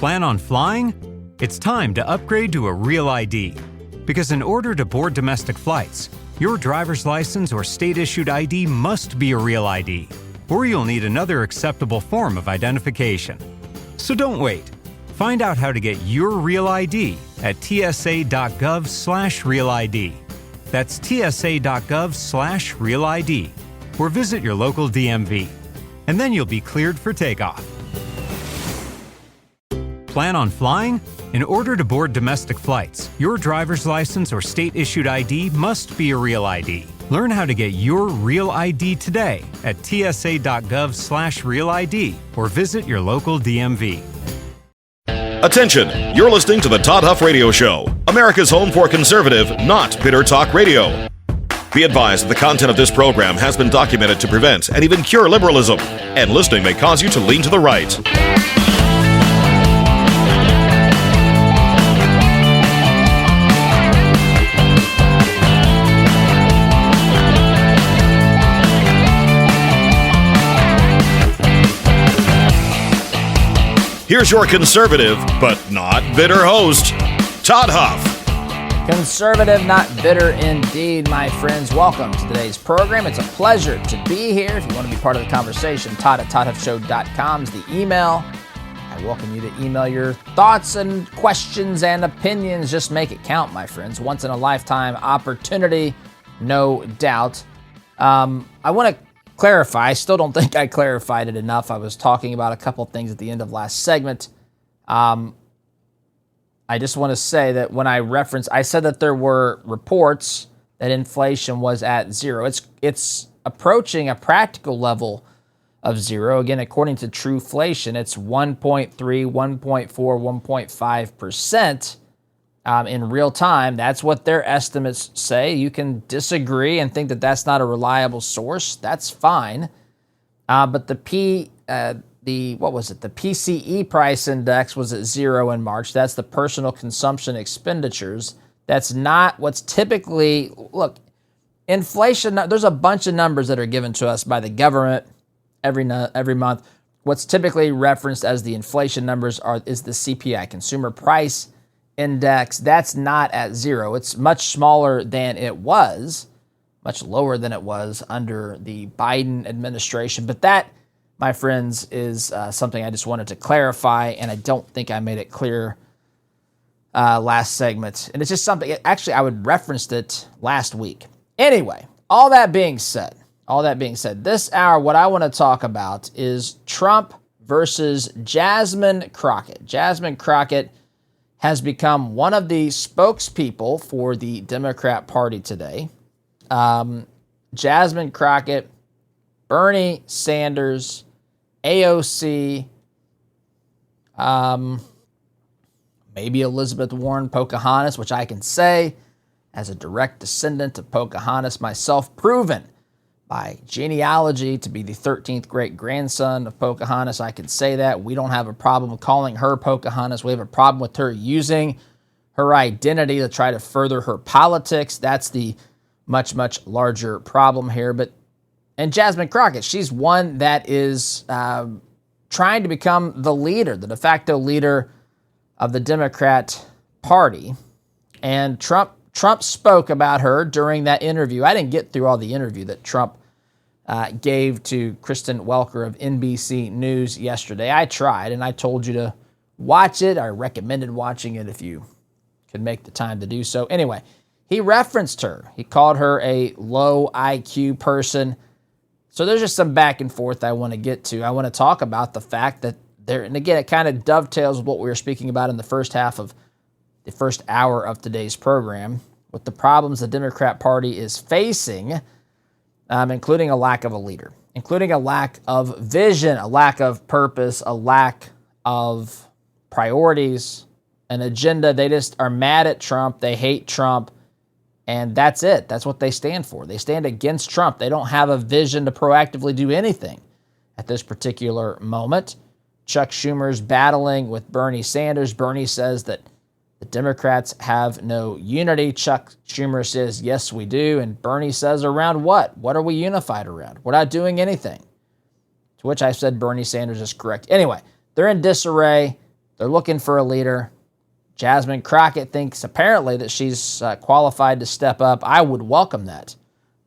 Plan on flying? It's time to upgrade to a real ID. Because in order to board domestic flights, your driver's license or state-issued ID must be a real ID, or you'll need another acceptable form of identification. So don't wait. Find out how to get your real ID at tsa.gov/realid. That's tsa.gov/realid, or visit your local DMV. And then you'll be cleared for takeoff. Plan on flying? In order to board domestic flights, your driver's license or state-issued ID must be a real ID. Learn how to get your real ID today at tsa.gov/realid or visit your local DMV. Attention, you're listening to the Todd Huff Radio Show, America's home for conservative, not bitter talk radio. Be advised that the content of this program has been documented to prevent and even cure liberalism, and listening may cause you to lean to the right. Here's your conservative, but not bitter host, Todd Huff. Conservative, not bitter indeed, my friends. Welcome to today's program. It's a pleasure to be here. If you want to be part of the conversation, todd@toddhuffshow.com is the email. I welcome you to email your thoughts and questions and opinions. Just make it count, my friends. Once in a lifetime opportunity, no doubt. I want to clarify. I still don't think I clarified it enough. I was talking about a couple things at the end of last segment. I just want to say that when I said that there were reports that inflation was at zero. It's approaching a practical level of zero. Again, according to Trueflation, it's 1.3, 1.4, 1.5% in real time. That's what their estimates say. You can disagree and think that that's not a reliable source. That's fine. But the PCE price index was at zero in March. That's the personal consumption expenditures. That's not what's typically, look, inflation, there's a bunch of numbers that are given to us by the government every month. What's typically referenced as the inflation numbers is the CPI, Consumer Price Index. That's not at zero. It's much smaller than it was, much lower than it was under the Biden administration. But that, my friends, is something I just wanted to clarify, and I don't think I made it clear last segment. And it's just something, actually, I would referenced it last week. Anyway, all that being said, this hour, what I want to talk about is Trump versus Jasmine Crockett. Jasmine Crockett has become one of the spokespeople for the Democrat Party today. Jasmine Crockett, Bernie Sanders, AOC, maybe Elizabeth Warren, Pocahontas, which I can say as a direct descendant of Pocahontas myself, proven by genealogy to be the 13th great-grandson of Pocahontas. I can say that. We don't have a problem with calling her Pocahontas. We have a problem with her using her identity to try to further her politics. That's the much, much larger problem here. And Jasmine Crockett, she's one that is trying to become the leader, the de facto leader of the Democrat Party. And Trump spoke about her during that interview. I didn't get through all the interview that Trump gave to Kristen Welker of NBC News yesterday. I tried, and I told you to watch it. I recommended watching it if you could make the time to do so. Anyway, he referenced her. He called her a low IQ person. So there's just some back and forth I want to get to. I want to talk about the fact that and again, it kind of dovetails with what we were speaking about in the first hour of today's program, with the problems the Democrat Party is facing, including a lack of a leader, including a lack of vision, a lack of purpose, a lack of priorities, an agenda. They just are mad at Trump. They hate Trump. And that's it. That's what they stand for. They stand against Trump. They don't have a vision to proactively do anything at this particular moment. Chuck Schumer's battling with Bernie Sanders. Bernie says that the Democrats have no unity. Chuck Schumer says, yes, we do. And Bernie says, around what? What are we unified around? We're not doing anything. To which I said Bernie Sanders is correct. Anyway, they're in disarray. They're looking for a leader. Jasmine Crockett thinks apparently that she's qualified to step up. I would welcome that,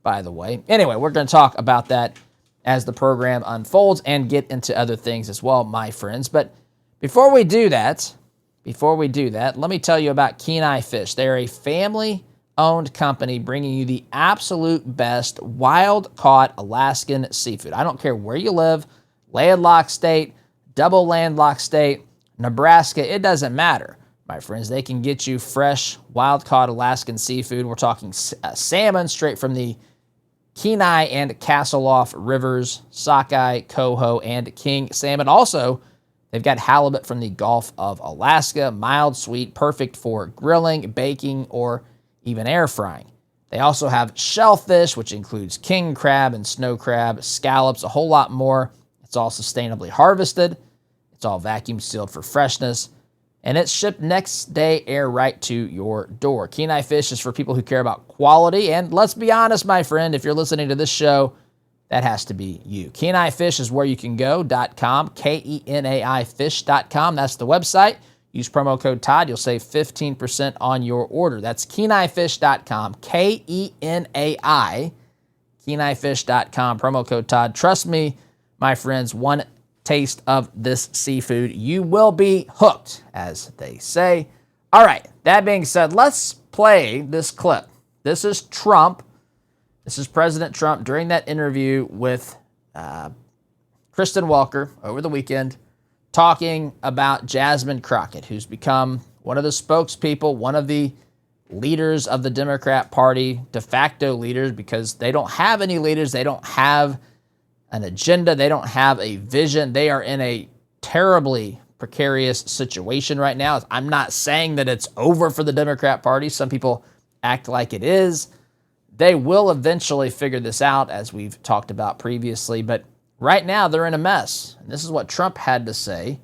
by the way. Anyway, we're going to talk about that as the program unfolds and get into other things as well, my friends. But before we do that, let me tell you about Kenai Fish. They're a family-owned company bringing you the absolute best wild-caught Alaskan seafood. I don't care where you live, landlocked state, double landlocked state, Nebraska, it doesn't matter, my friends. They can get you fresh, wild-caught Alaskan seafood. We're talking salmon straight from the Kenai and Castleoff rivers, sockeye, coho, and king salmon. Also, they've got halibut from the Gulf of Alaska, mild, sweet, perfect for grilling, baking, or even air frying. They also have shellfish, which includes king crab and snow crab, scallops, a whole lot more. It's all sustainably harvested. It's all vacuum sealed for freshness. And it's shipped next day air right to your door. Kenai Fish is for people who care about quality. And let's be honest, my friend, if you're listening to this show, that has to be you. Kenai Fish is where you can go, .com, Kenai fish.com. That's the website. Use promo code Todd. You'll save 15% on your order. That's KenaiFish.com, KenaiFish.com, promo code Todd. Trust me, my friends, one taste of this seafood, you will be hooked, as they say. All right, that being said, let's play this clip. This is Trump. This is President Trump during that interview with Kristen Welker over the weekend, talking about Jasmine Crockett, who's become one of the spokespeople, one of the leaders of the Democrat Party, de facto leaders, because they don't have any leaders. They don't have an agenda. They don't have a vision. They are in a terribly precarious situation right now. I'm not saying that it's over for the Democrat Party. Some people act like it is. They will eventually figure this out, as we've talked about previously. But right now, they're in a mess. And this is what Trump had to say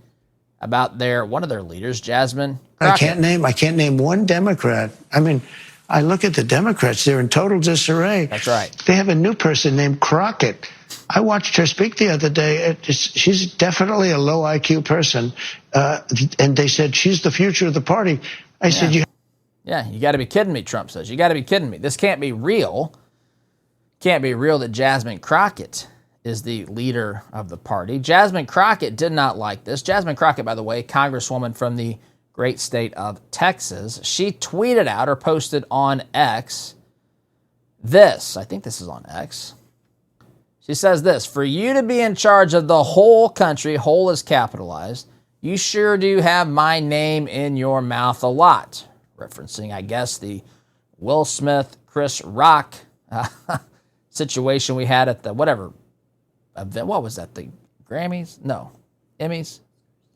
about one of their leaders, Jasmine Crockett. I can't name one Democrat. I mean, I look at the Democrats, they're in total disarray. That's right. They have a new person named Crockett. I watched her speak the other day. She's definitely a low IQ person. And they said, she's the future of the party. I said, you got to be kidding me, Trump says. You got to be kidding me. This can't be real. Can't be real that Jasmine Crockett is the leader of the party. Jasmine Crockett did not like this. Jasmine Crockett, by the way, Congresswoman from the great state of Texas. She tweeted out or posted on X this. I think this is on X. She says this: for you to be in charge of the whole country, whole is capitalized, you sure do have my name in your mouth a lot. Referencing, I guess, the Will Smith, Chris Rock situation we had at the whatever event. What was that? The Grammys? No. Emmys?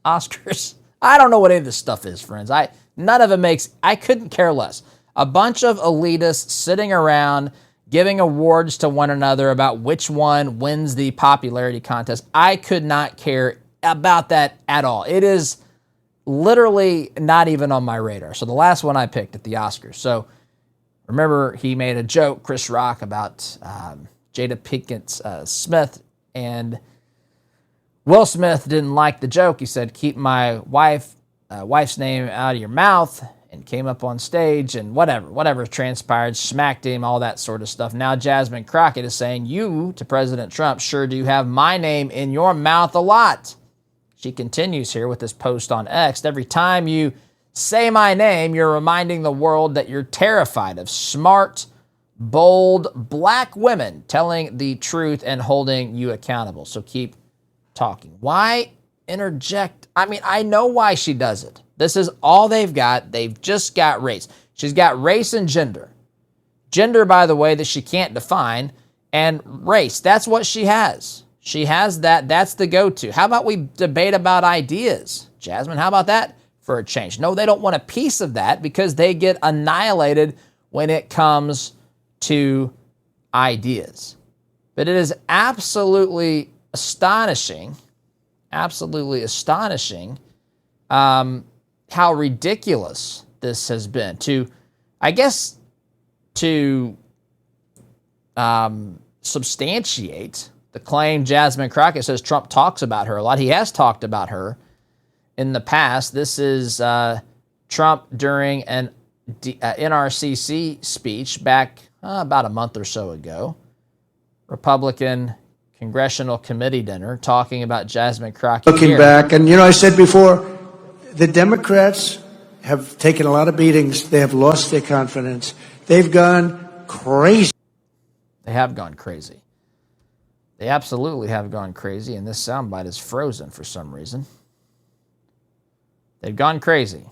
Oscars? I don't know what any of this stuff is, friends. None of it makes, I couldn't care less. A bunch of elitists sitting around giving awards to one another about which one wins the popularity contest. I could not care about that at all. It is literally not even on my radar. So the last one I picked at the Oscars. So remember, he made a joke, Chris Rock, about Jada Pinkett Smith, and Will Smith didn't like the joke. He said, keep my wife's name out of your mouth, and came up on stage and whatever transpired, smacked him, all that sort of stuff. Now Jasmine Crockett is saying, you, to President Trump, sure do have my name in your mouth a lot. She continues here with this post on X. Every time you say my name, you're reminding the world that you're terrified of smart, bold, black women telling the truth and holding you accountable. So keep talking. Why interject? I mean, I know why she does it. This is all they've got. They've just got race. She's got race and gender. Gender, by the way, that she can't define, and race. That's what she has. She has that. That's the go-to. How about we debate about ideas? Jasmine, how about that for a change? No, they don't want a piece of that because they get annihilated when it comes to ideas. But it is absolutely astonishing, how ridiculous this has been. To substantiate the claim Jasmine Crockett says Trump talks about her a lot. He has talked about her in the past. This is Trump during an NRCC speech back about a month or so ago. Republican Congressional Committee dinner talking about Jasmine Crockett. Looking back, and I said before, the Democrats have taken a lot of beatings. They have lost their confidence. They've gone crazy. They have gone crazy. They absolutely have gone crazy, and this soundbite is frozen for some reason. They've gone crazy.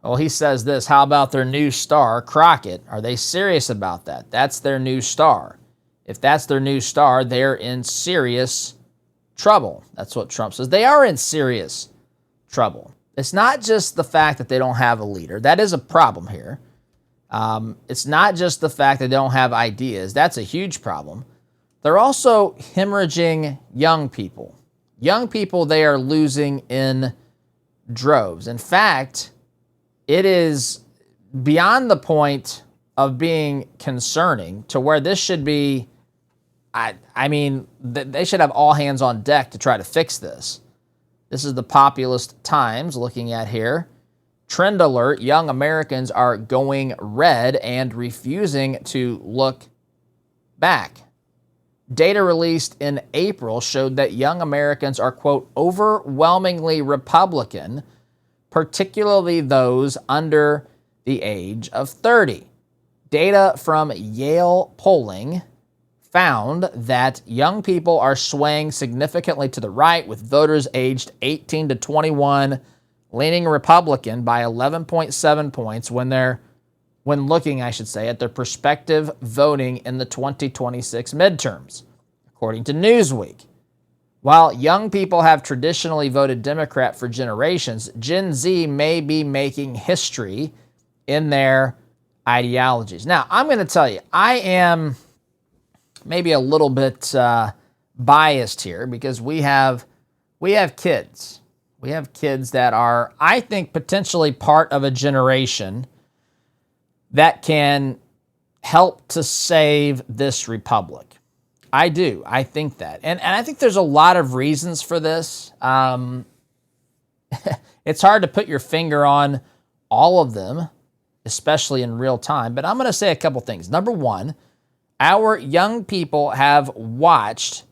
Well, he says this, how about their new star, Crockett? Are they serious about that? That's their new star. If that's their new star, they're in serious trouble. That's what Trump says. They are in serious trouble. It's not just the fact that they don't have a leader. That is a problem here. It's not just the fact that they don't have ideas. That's a huge problem. They're also hemorrhaging young people. Young people they are losing in droves. In fact, it is beyond the point of being concerning to where this should be, they should have all hands on deck to try to fix this. This is the Populist Times looking at here. Trend alert, young Americans are going red and refusing to look back. Data released in April showed that young Americans are, quote, overwhelmingly Republican, particularly those under the age of 30. Data from Yale polling found that young people are swaying significantly to the right, with voters aged 18 to 21 leaning Republican by 11.7 points when looking at their prospective voting in the 2026 midterms, according to Newsweek. While young people have traditionally voted Democrat for generations, Gen Z may be making history in their ideologies. Now, I'm going to tell you, I am maybe a little bit biased here because we have kids. We have kids that are, I think, potentially part of a generation that can help to save this republic. I do. I think that. And I think there's a lot of reasons for this. It's hard to put your finger on all of them, especially in real time. But I'm going to say a couple things. Number one, our young people have watched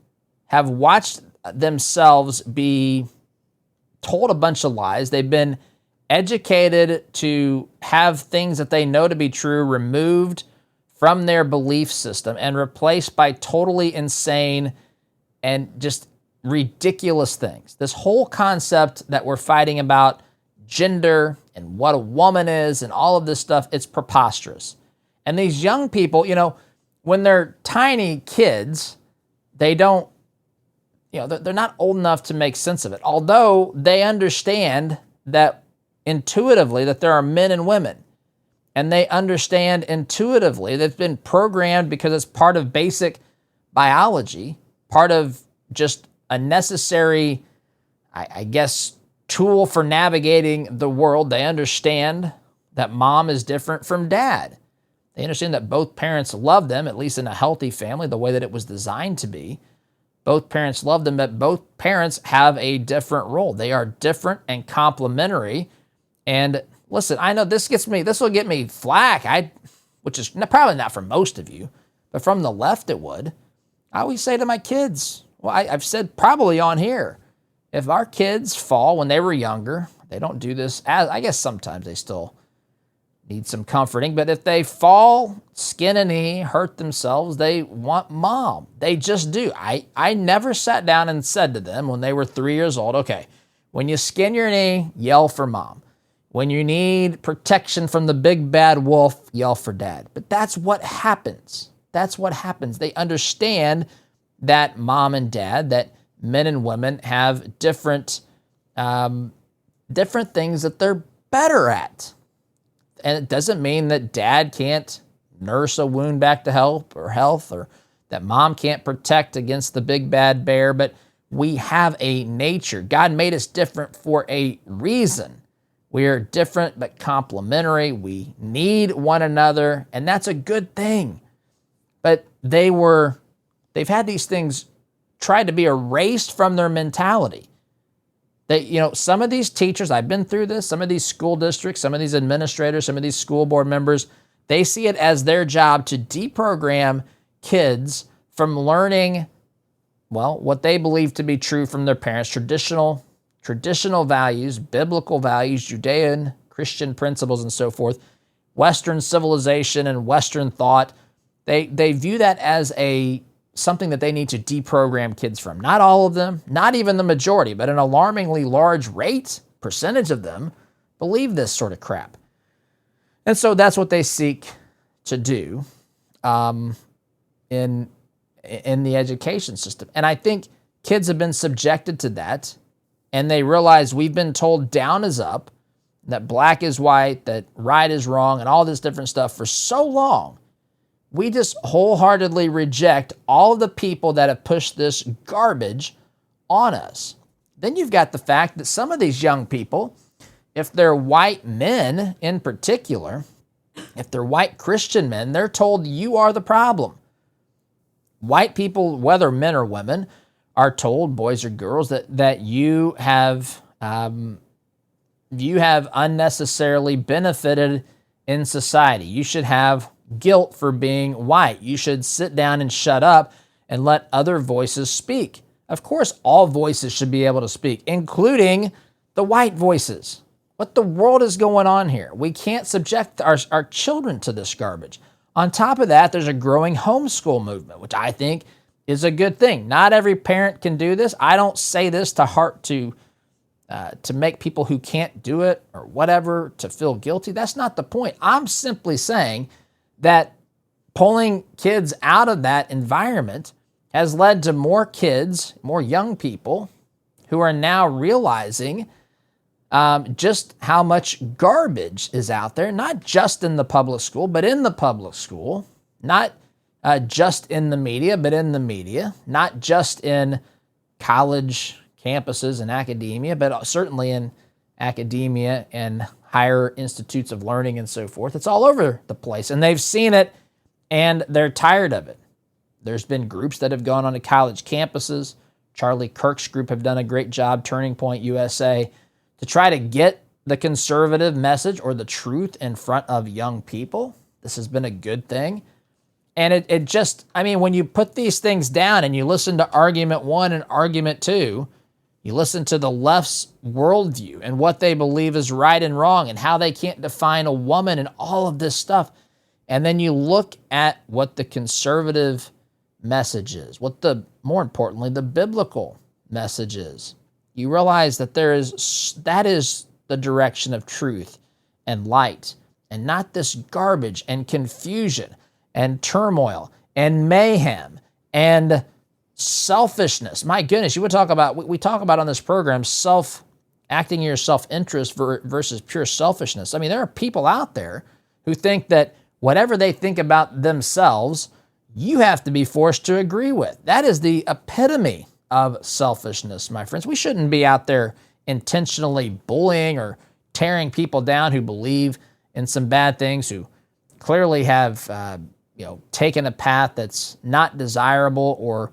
themselves be told a bunch of lies. They've been educated to have things that they know to be true removed from their belief system and replaced by totally insane and just ridiculous things. This whole concept that we're fighting about gender and what a woman is and all of this stuff, it's preposterous. And these young people, when they're tiny kids, they don't, they're not old enough to make sense of it. Although they understand that intuitively that there are men and women. And they understand intuitively that it's been programmed because it's part of basic biology, part of just a necessary, I guess, tool for navigating the world. They understand that mom is different from dad. They understand that both parents love them, at least in a healthy family, the way that it was designed to be. Both parents love them, but both parents have a different role. They are different and complementary. And listen, I know this will get me flack, which is probably not from most of you, but from the left it would. I always say to my kids, well, I've said probably on here, if our kids fall when they were younger, they don't do this, I guess sometimes they still need some comforting, but if they fall, skin a knee, hurt themselves, they want mom. They just do. I never sat down and said to them when they were 3 years old, okay, when you skin your knee, yell for mom. When you need protection from the big bad wolf, yell for dad. But that's what happens. That's what happens. They understand that mom and dad, that men and women have different things that they're better at. And it doesn't mean that dad can't nurse a wound back to health, or that mom can't protect against the big bad bear, but we have a nature. God made us different for a reason. We are different but complementary. We need one another, and that's a good thing. But they've had these things tried to be erased from their mentality. Some of these teachers, I've been through this, some of these school districts, some of these administrators, some of these school board members, they see it as their job to deprogram kids from learning, well, what they believe to be true from their parents, traditional values, biblical values, Judean, Christian principles, and so forth, Western civilization and Western thought. They view that as something that they need to deprogram kids from. Not all of them, not even the majority, but an alarmingly large percentage of them believe this sort of crap. And so that's what they seek to do in the education system. And I think kids have been subjected to that, and they realize we've been told down is up, that black is white, that right is wrong, and all this different stuff for so long. We just wholeheartedly reject all of the people that have pushed this garbage on us. Then you've got the fact that some of these young people, if they're white men in particular, if they're white Christian men, they're told you are the problem. White people, whether men or women, are told, boys or girls, that you have unnecessarily benefited in society. You should have guilt for being white. You should sit down and shut up and let other voices speak. Of course, all voices should be able to speak, including the white voices. What the world is going on here? We can't subject our children to this garbage. On top of that, there's a growing homeschool movement, which I think is a good thing. Not every parent can do this. I don't say this to make people who can't do it or whatever to feel guilty. That's not the point. I'm simply saying that pulling kids out of that environment has led to more kids, more young people who are now realizing just how much garbage is out there, not just in the public school, but in the public school, not just in the media, but in the media, not just in college campuses and academia, but certainly in academia and higher institutes of learning and so forth. It's all over the place, and they've seen it, and they're tired of it. There's been groups that have gone on to college campuses. Charlie Kirk's group have done a great job, Turning Point USA, to try to get the conservative message or the truth in front of young people. This has been a good thing. And it just, when you put these things down and you listen to argument 1 and argument 2, you listen to the left's worldview and what they believe is right and wrong and how they can't define a woman and all of this stuff. And then you look at what the conservative message is, more importantly, the biblical message is. You realize that that is the direction of truth and light, and not this garbage and confusion and turmoil and mayhem and selfishness. My goodness, we talk about on this program, acting in your self-interest versus pure selfishness. There are people out there who think that whatever they think about themselves, you have to be forced to agree with. That is the epitome of selfishness, my friends. We shouldn't be out there intentionally bullying or tearing people down who believe in some bad things, who clearly have taken a path that's not desirable or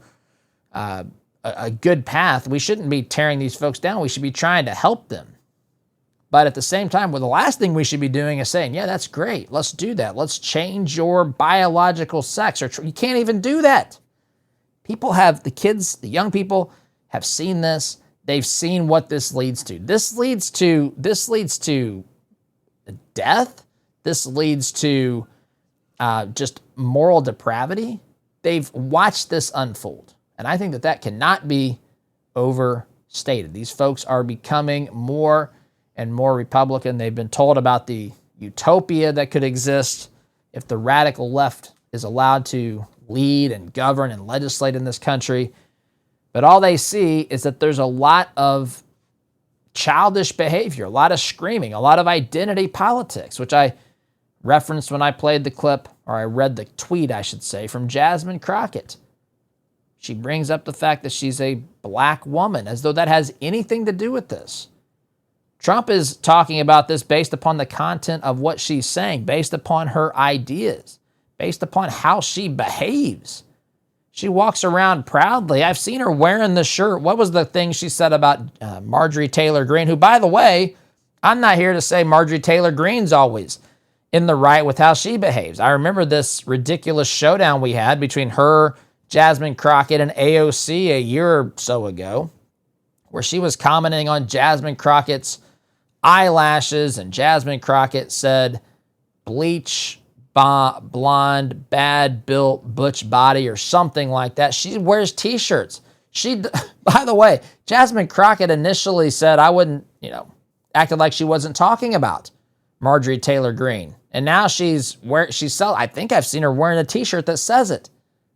a good path. We shouldn't be tearing these folks down. We should be trying to help them. But at the same time, the last thing we should be doing is saying, yeah, that's great. Let's do that. Let's change your biological sex. You can't even do that. The young people have seen this. They've seen what this leads to. This leads to death. This leads to just moral depravity. They've watched this unfold. And I think that cannot be overstated. These folks are becoming more and more Republican. They've been told about the utopia that could exist if the radical left is allowed to lead and govern and legislate in this country. But all they see is that there's a lot of childish behavior, a lot of screaming, a lot of identity politics, which I referenced when I played the clip, or I read the tweet, I should say, from Jasmine Crockett. She brings up the fact that she's a black woman, as though that has anything to do with this. Trump is talking about this based upon the content of what she's saying, based upon her ideas, based upon how she behaves. She walks around proudly. I've seen her wearing the shirt. What was the thing she said about Marjorie Taylor Greene, who, by the way, I'm not here to say Marjorie Taylor Greene's always in the right with how she behaves. I remember this ridiculous showdown we had between her, Jasmine Crockett, and AOC a year or so ago, where she was commenting on Jasmine Crockett's eyelashes, and Jasmine Crockett said, bleach, blonde, bad built, butch body, or something like that. She wears t-shirts. By the way, Jasmine Crockett initially said I wouldn't, acted like she wasn't talking about Marjorie Taylor Greene. And now I think I've seen her wearing a t-shirt that says it.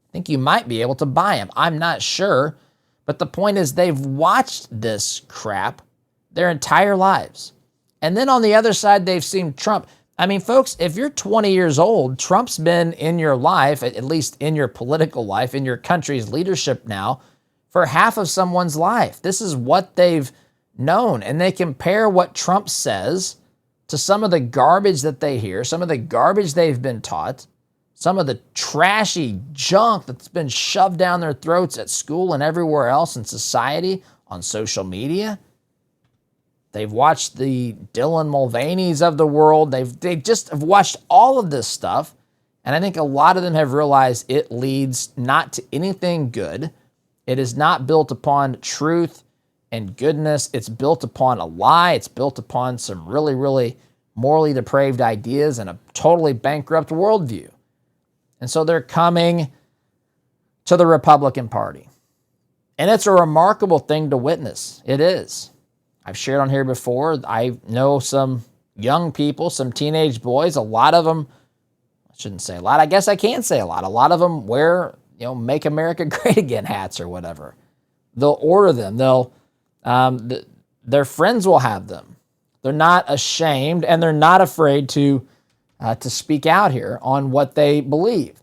I think you might be able to buy them. I'm not sure. But the point is they've watched this crap their entire lives. And then on the other side, they've seen Trump. I mean, folks, if you're 20 years old, Trump's been in your life, at least in your political life, in your country's leadership now, for half of someone's life. This is what they've known. And they compare what Trump says to some of the garbage that they hear, some of the garbage they've been taught, some of the trashy junk that's been shoved down their throats at school and everywhere else in society, on social media. They've watched the Dylan Mulvaney's of the world. They just have watched all of this stuff. And I think a lot of them have realized it leads not to anything good. It is not built upon truth and goodness. It's built upon a lie. It's built upon some really, really morally depraved ideas and a totally bankrupt worldview. And so they're coming to the Republican Party. And it's a remarkable thing to witness. It is. I've shared on here before, I know some young people, some teenage boys, a lot of them, I shouldn't say a lot, I guess I can say a lot of them wear, Make America Great Again hats or whatever. They'll order them. Their friends will have them. They're not ashamed and they're not afraid to speak out here on what they believe.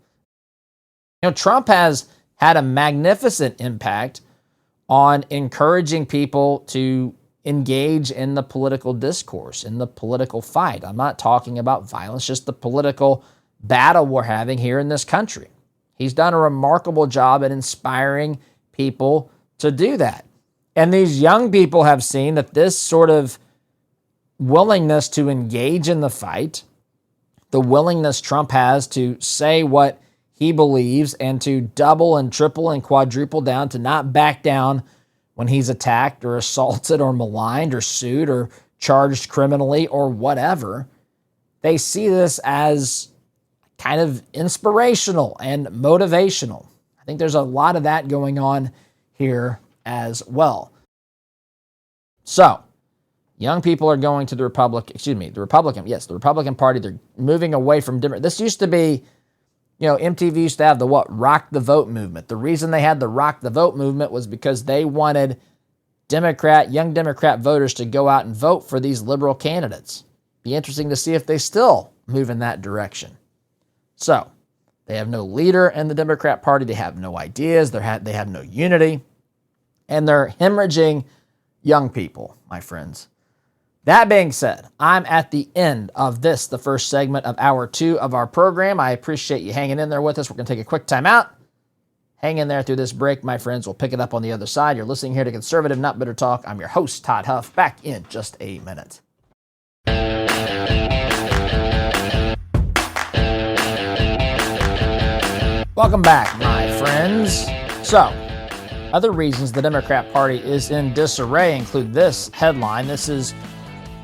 Trump has had a magnificent impact on encouraging people to engage in the political discourse, in the political fight. I'm not talking about violence, just the political battle we're having here in this country. He's done a remarkable job at inspiring people to do that. And these young people have seen that this sort of willingness to engage in the fight, the willingness Trump has to say what he believes and to double and triple and quadruple down, to not back down when he's attacked or assaulted or maligned or sued or charged criminally or whatever. They see this as kind of inspirational and motivational. I think there's a lot of that going on here as well. So, young people are going to the Republican Party. They're moving away from Democrat. This used to be, MTV used to have the Rock the Vote movement. The reason they had the Rock the Vote movement was because they wanted young Democrat voters to go out and vote for these liberal candidates. Be interesting to see if they still move in that direction. So, they have no leader in the Democrat Party. They have no ideas. They have no unity. And they're hemorrhaging young people, my friends. That being said, I'm at the end of this, the first segment of hour 2 of our program. I appreciate you hanging in there with us. We're going to take a quick time out. Hang in there through this break, my friends. We'll pick it up on the other side. You're listening here to Conservative Not Bitter Talk. I'm your host, Todd Huff. Back in just a minute. Welcome back, my friends. So, other reasons the Democrat Party is in disarray include this headline. This is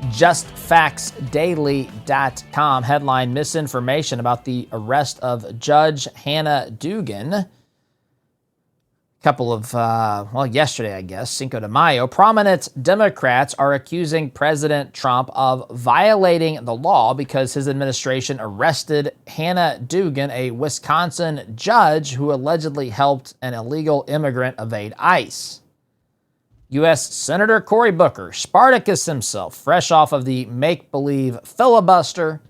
JustFactsDaily.com. Headline: misinformation about the arrest of Judge Hannah Dugan. Yesterday, I guess, Cinco de Mayo. Prominent Democrats are accusing President Trump of violating the law because his administration arrested Hannah Dugan, a Wisconsin judge who allegedly helped an illegal immigrant evade ICE. U.S. Senator Cory Booker, Spartacus himself, fresh off of the make-believe filibuster,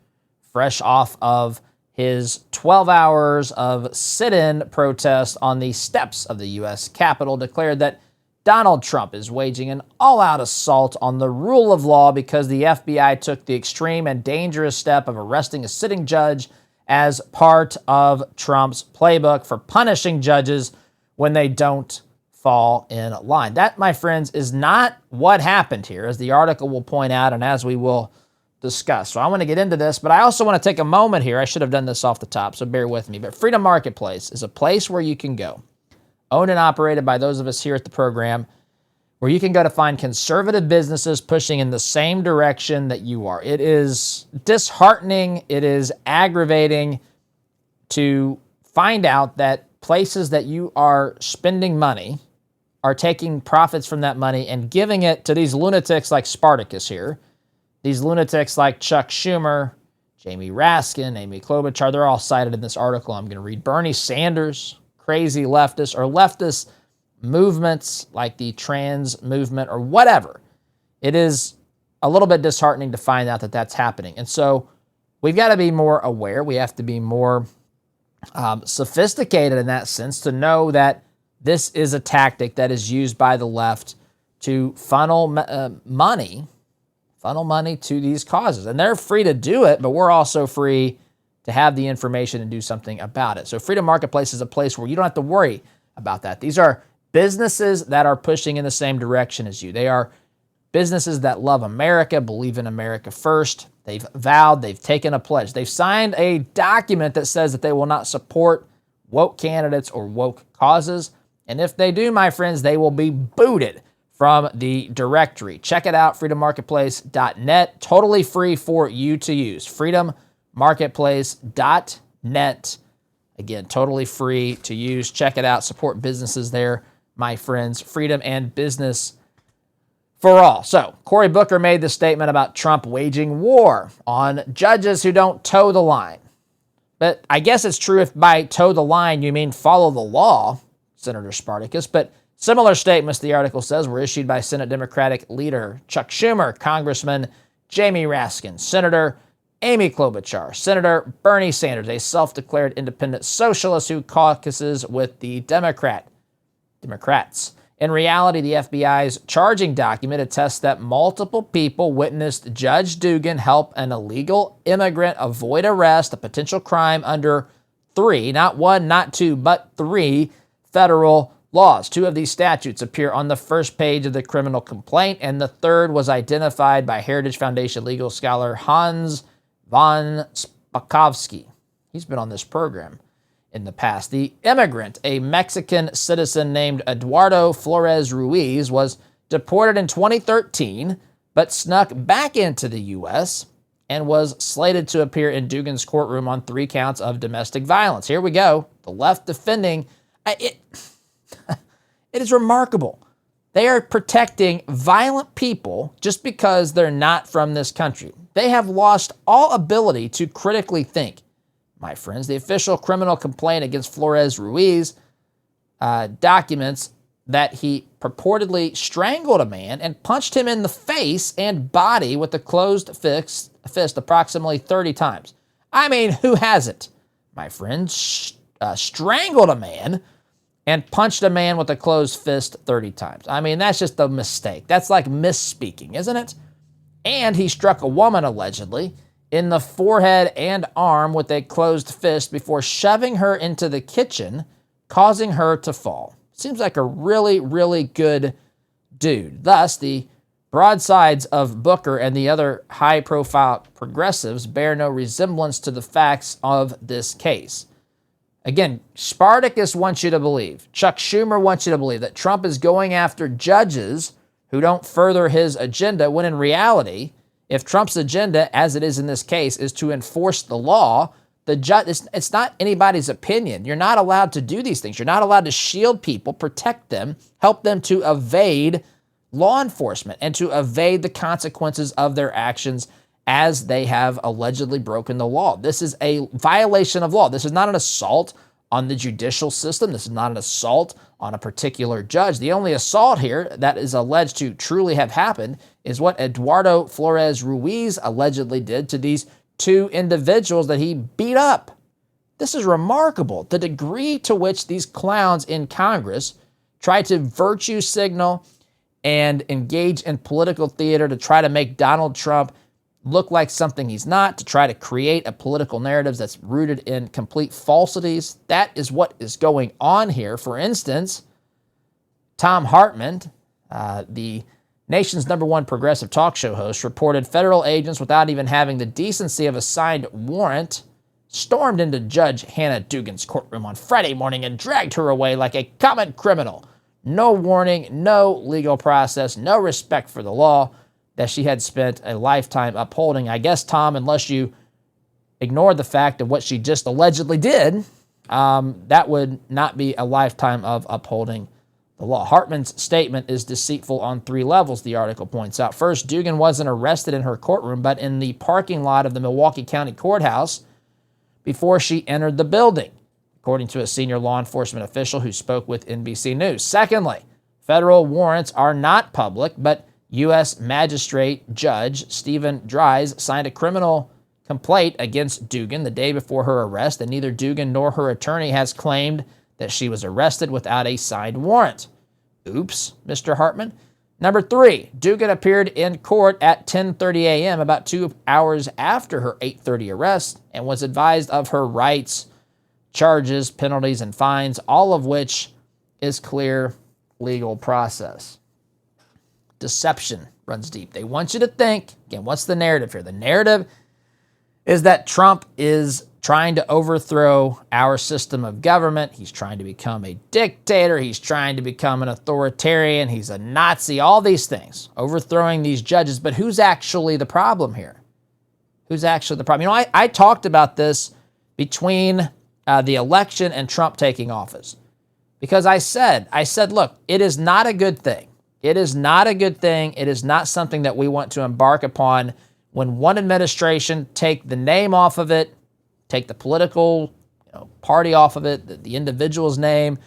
fresh off of his 12 hours of sit-in protest on the steps of the U.S. Capitol, declared that Donald Trump is waging an all-out assault on the rule of law because the FBI took the extreme and dangerous step of arresting a sitting judge as part of Trump's playbook for punishing judges when they don't fall in line. That, my friends, is not what happened here, as the article will point out and as we will discuss. So I want to get into this, but I also want to take a moment here. I should have done this off the top, so bear with me. But Freedom Marketplace is a place where you can go, owned and operated by those of us here at the program, where you can go to find conservative businesses pushing in the same direction that you are. It is disheartening, it is aggravating to find out that places that you are spending money are taking profits from that money and giving it to these lunatics like Spartacus here, these lunatics like Chuck Schumer, Jamie Raskin, Amy Klobuchar. They're all cited in this article I'm going to read. Bernie Sanders, crazy leftists, or leftist movements like the trans movement or whatever. It is a little bit disheartening to find out that that's happening. And so we've got to be more aware. We have to be more sophisticated in that sense to know that this is a tactic that is used by the left to funnel money to these causes. And they're free to do it, but we're also free to have the information and do something about it. So Freedom Marketplace is a place where you don't have to worry about that. These are businesses that are pushing in the same direction as you. They are businesses that love America, believe in America first. They've vowed, they've taken a pledge. They've signed a document that says that they will not support woke candidates or woke causes. And if they do, my friends, they will be booted from the directory. Check it out, freedommarketplace.net. Totally free for you to use. freedommarketplace.net. Again, totally free to use. Check it out. Support businesses there, my friends. Freedom and business for all. So, Cory Booker made the statement about Trump waging war on judges who don't toe the line. But I guess it's true if by toe the line you mean follow the law, Senator Spartacus. But similar statements, the article says, were issued by Senate Democratic leader Chuck Schumer, Congressman Jamie Raskin, Senator Amy Klobuchar, Senator Bernie Sanders, a self-declared independent socialist who caucuses with the Democrats. In reality, the FBI's charging document attests that multiple people witnessed Judge Dugan help an illegal immigrant avoid arrest, a potential crime under 3, not 1, not 2, but 3 federal laws. 2 of these statutes appear on the first page of the criminal complaint, and the third was identified by Heritage Foundation legal scholar Hans von Spakovsky. He's been on this program in the past. The immigrant, a Mexican citizen named Eduardo Flores Ruiz, was deported in 2013, but snuck back into the U.S. and was slated to appear in Dugan's courtroom on 3 counts of domestic violence. Here we go. The left defending it. It is remarkable. They are protecting violent people just because they're not from this country. They have lost all ability to critically think. My friends, the official criminal complaint against Flores Ruiz documents that he purportedly strangled a man and punched him in the face and body with a closed fist approximately 30 times. I mean, who hasn't, my friends, strangled a man and punched a man with a closed fist 30 times? I mean, that's just a mistake. That's like misspeaking, isn't it? And he struck a woman, allegedly, in the forehead and arm with a closed fist before shoving her into the kitchen, causing her to fall. Seems like a really, really good dude. Thus, the broadsides of Booker and the other high-profile progressives bear no resemblance to the facts of this case. Again, Spartacus wants you to believe, Chuck Schumer wants you to believe that Trump is going after judges who don't further his agenda, when in reality, if Trump's agenda, as it is in this case, is to enforce the law, it's not anybody's opinion. You're not allowed to do these things. You're not allowed to shield people, protect them, help them to evade law enforcement and to evade the consequences of their actions as they have allegedly broken the law. This is a violation of law. This is not an assault on the judicial system. This is not an assault on a particular judge. The only assault here that is alleged to truly have happened is what Eduardo Flores Ruiz allegedly did to these 2 individuals that he beat up. This is remarkable. The degree to which these clowns in Congress try to virtue signal and engage in political theater to try to make Donald Trump look like something he's not, to try to create a political narrative that's rooted in complete falsities. That is what is going on here. For instance, Tom Hartman, the nation's #1 progressive talk show host, reported federal agents, without even having the decency of a signed warrant, stormed into Judge Hannah Dugan's courtroom on Friday morning and dragged her away like a common criminal. No warning, no legal process, no respect for the law that she had spent a lifetime upholding. I guess, Tom, unless you ignore the fact of what she just allegedly did, that would not be a lifetime of upholding the law. Hartman's statement is deceitful on 3 levels, the article points out. First, Dugan wasn't arrested in her courtroom, but in the parking lot of the Milwaukee County Courthouse before she entered the building, according to a senior law enforcement official who spoke with NBC News. Secondly, federal warrants are not public, but U.S. Magistrate Judge Stephen Dries signed a criminal complaint against Dugan the day before her arrest, and neither Dugan nor her attorney has claimed that she was arrested without a signed warrant. Oops, Mr. Hartman. Number 3, Dugan appeared in court at 10:30 a.m., about 2 hours after her 8:30 arrest, and was advised of her rights, charges, penalties, and fines, all of which is clear legal process. Deception runs deep. They want you to think, again, what's the narrative here? The narrative is that Trump is trying to overthrow our system of government. He's trying to become a dictator. He's trying to become an authoritarian. He's a Nazi, all these things, overthrowing these judges. But who's actually the problem here? Who's actually the problem? You know, I talked about this between the election and Trump taking office, because I said, look, it is not a good thing. It is not a good thing. It is not something that we want to embark upon when one administration take the name off of it, take the political party off of it, the individual's name,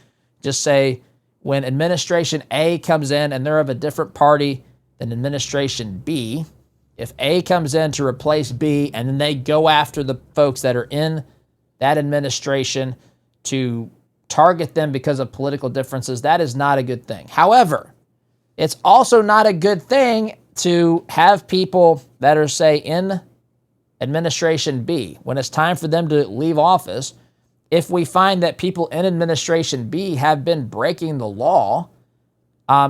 just say when administration A comes in and they're of a different party than administration B, if A comes in to replace B and then they go after the folks that are in that administration to target them because of political differences, that is not a good thing. However, it's also not a good thing to have people that are, say, in administration B, when it's time for them to leave office, if we find that people in administration B have been breaking the law,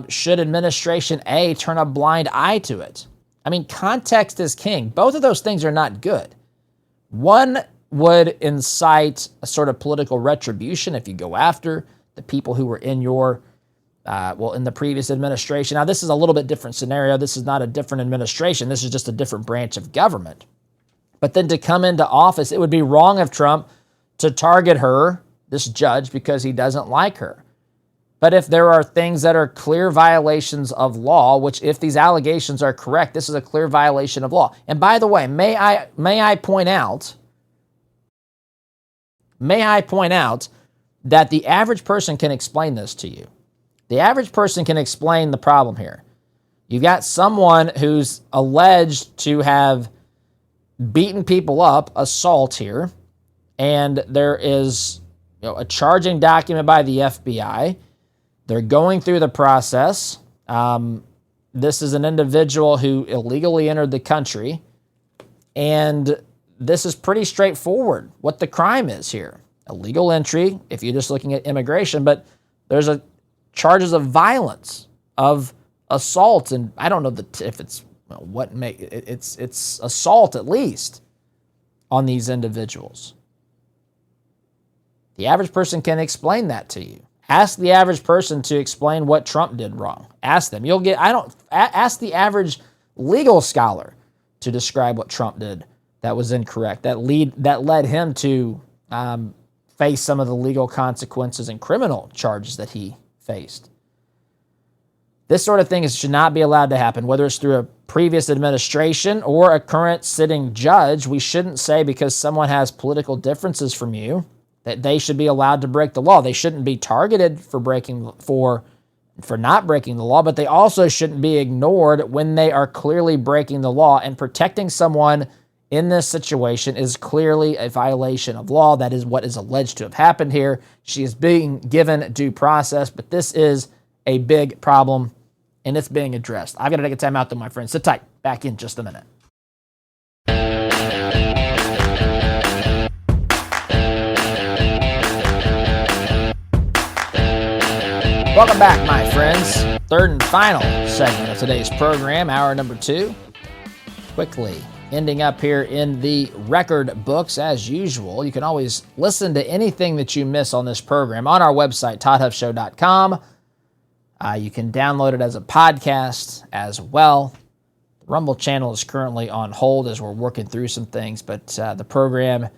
should administration A turn a blind eye to it? I mean, context is king. Both of those things are not good. One would incite a sort of political retribution if you go after the people who were in your in the previous administration. Now, this is a little bit different scenario. This is not a different administration. This is just a different branch of government. But then to come into office, it would be wrong of Trump to target her, this judge, because he doesn't like her. But if there are things that are clear violations of law, which if these allegations are correct, this is a clear violation of law. And by the way, may I point out that the average person can explain this to you. The average person can explain the problem here. You've got someone who's alleged to have beaten people up, assault here, and there is a charging document by the FBI. They're going through the process. This is an individual who illegally entered the country, and this is pretty straightforward what the crime is here. Illegal entry, if you're just looking at immigration, but there's charges of violence, of assault, and I don't know if it's it's assault at least on these individuals. The average person can explain that to you. Ask the average person to explain what Trump did wrong. Ask them. Ask the average legal scholar to describe what Trump did that was incorrect, that led him to face some of the legal consequences and criminal charges that he faced. This sort of thing should not be allowed to happen, whether it's through a previous administration or a current sitting judge. We shouldn't say because someone has political differences from you that they should be allowed to break the law. They shouldn't be targeted for not breaking the law, but they also shouldn't be ignored when they are clearly breaking the law. And protecting someone in this situation is clearly a violation of law. That is what is alleged to have happened here. She is being given due process, but this is a big problem, and it's being addressed. I've got to take a time out though, my friends. Sit tight. Back in just a minute. Welcome back, my friends. Third and final segment of today's program, hour number 2. Quickly ending up here in the record books as usual. You can always listen to anything that you miss on this program on our website, toddhuffshow.com. You can download it as a podcast as well. The Rumble channel is currently on hold as we're working through some things, but the program,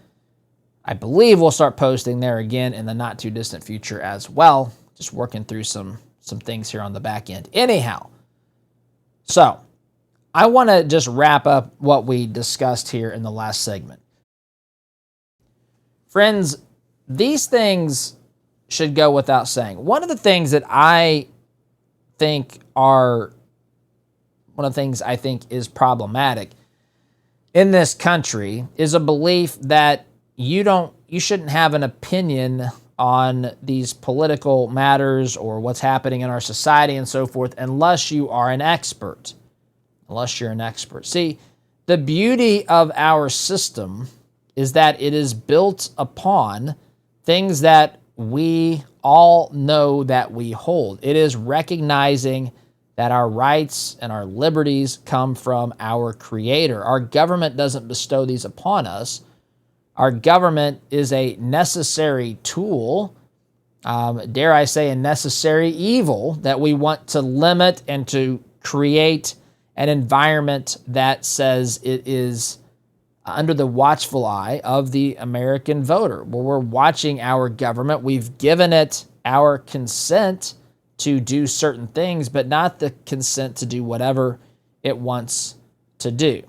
I believe, we'll start posting there again in the not too distant future as well. Just working through some things here on the back end. Anyhow, so I want to just wrap up what we discussed here in the last segment. Friends, these things should go without saying. One of the things I think is problematic in this country is a belief that you shouldn't have an opinion on these political matters or what's happening in our society and so forth unless you are an expert. Unless you're an expert. See, the beauty of our system is that it is built upon things that we all know that we hold. It is recognizing that our rights and our liberties come from our Creator. Our government doesn't bestow these upon us. Our government is a necessary tool, dare I say a necessary evil, that we want to limit and to create an environment that says it is under the watchful eye of the American voter. Where we're watching our government, we've given it our consent to do certain things, but not the consent to do whatever it wants to do.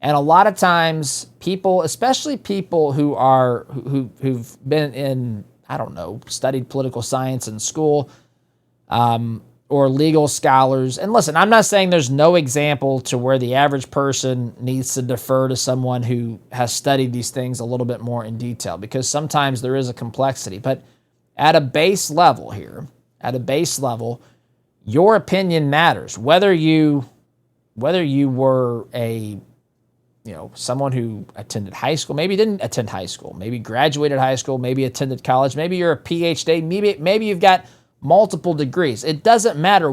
And a lot of times people, especially people who've been in, studied political science in school, or legal scholars. And listen, I'm not saying there's no example to where the average person needs to defer to someone who has studied these things a little bit more in detail, because sometimes there is a complexity. But at a base level here, your opinion matters. Whether you were someone who attended high school, maybe didn't attend high school, maybe graduated high school, maybe attended college, maybe you're a PhD, maybe you've got multiple degrees. It doesn't matter.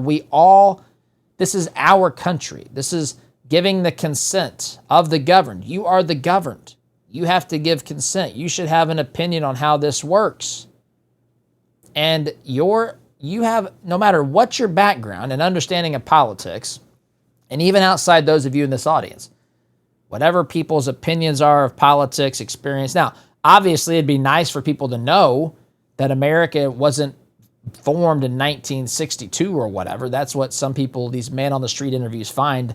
This is our country. This is giving the consent of the governed. You are the governed. You have to give consent. You should have an opinion on how this works. And you have, no matter what your background and understanding of politics, and even outside those of you in this audience, whatever people's opinions are of politics, experience. Now, obviously, it'd be nice for people to know that America wasn't formed in 1962 or whatever. That's what some people, these man-on-the-street interviews find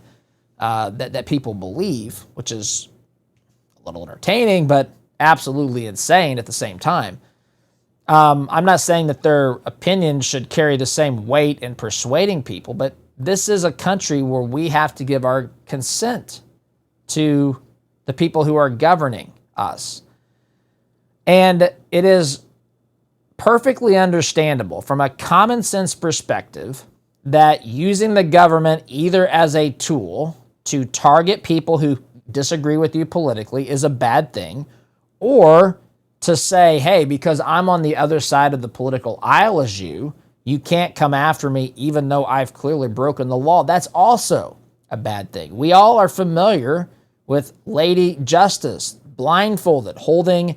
that people believe, which is a little entertaining, but absolutely insane at the same time. I'm not saying that their opinions should carry the same weight in persuading people, but this is a country where we have to give our consent to the people who are governing us. And it is perfectly understandable from a common sense perspective that using the government either as a tool to target people who disagree with you politically is a bad thing, or to say, hey, because I'm on the other side of the political aisle as you can't come after me even though I've clearly broken the law. That's also a bad thing. We all are familiar with Lady Justice, blindfolded, holding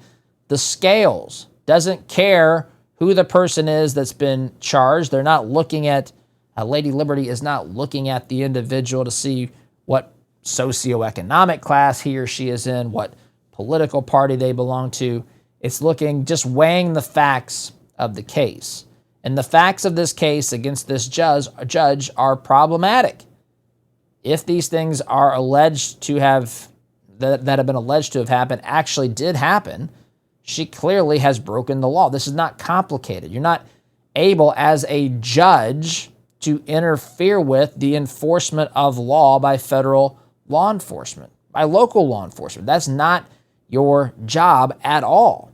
the scales, doesn't care who the person is that's been charged. They're not looking at, Lady Liberty is not looking at the individual to see what socioeconomic class he or she is in, what political party they belong to. It's looking, just weighing the facts of the case. And the facts of this case against this judge are problematic. If these things are alleged to have, that have been alleged to have happened, actually did happen, she clearly has broken the law. This is not complicated. You're not able as a judge to interfere with the enforcement of law by federal law enforcement, by local law enforcement. That's not your job at all.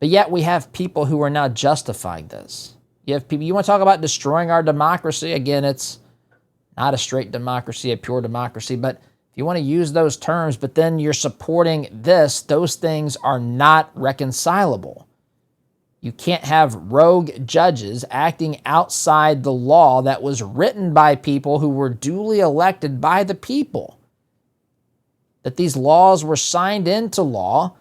But yet we have people who are now justifying this. You have people, you want to talk about destroying our democracy? Again, it's not a straight democracy, a pure democracy, but if you want to use those terms, but then you're supporting this, those things are not reconcilable. You can't have rogue judges acting outside the law that was written by people who were duly elected by the people. That these laws were signed into law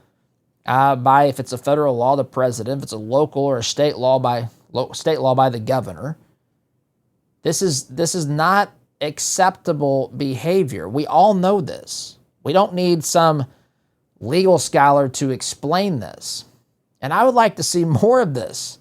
by, if it's a federal law, the president, if it's a local or a state law by the governor. This is not acceptable behavior. We all know this. We don't need some legal scholar to explain this. And I would like to see more of this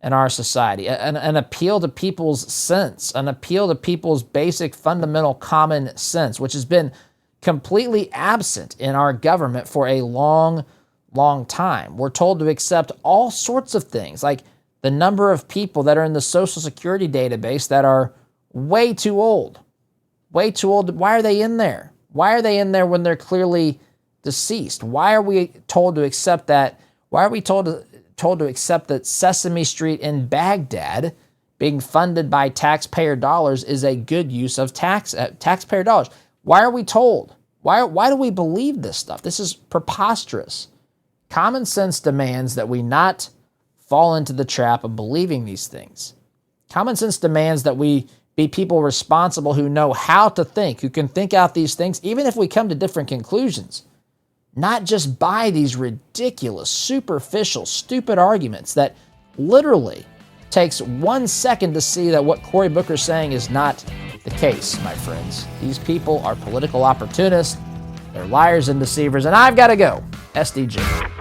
in our society, an appeal to people's sense, an appeal to people's basic fundamental common sense, which has been completely absent in our government for a long, long time. We're told to accept all sorts of things, like the number of people that are in the Social Security database that are way too old. Way too old. Why are they in there? Why are they in there when they're clearly deceased? Why are we told to accept that? Why are we told to accept that Sesame Street in Baghdad being funded by taxpayer dollars is a good use of taxpayer dollars? Why are we told? Why do we believe this stuff? This is preposterous. Common sense demands that we not fall into the trap of believing these things. Common sense demands that we be people responsible who know how to think, who can think out these things, even if we come to different conclusions. Not just buy these ridiculous, superficial, stupid arguments that literally takes 1 second to see that what Cory Booker's saying is not the case, my friends. These people are political opportunists. They're liars and deceivers, and I've got to go. SDG.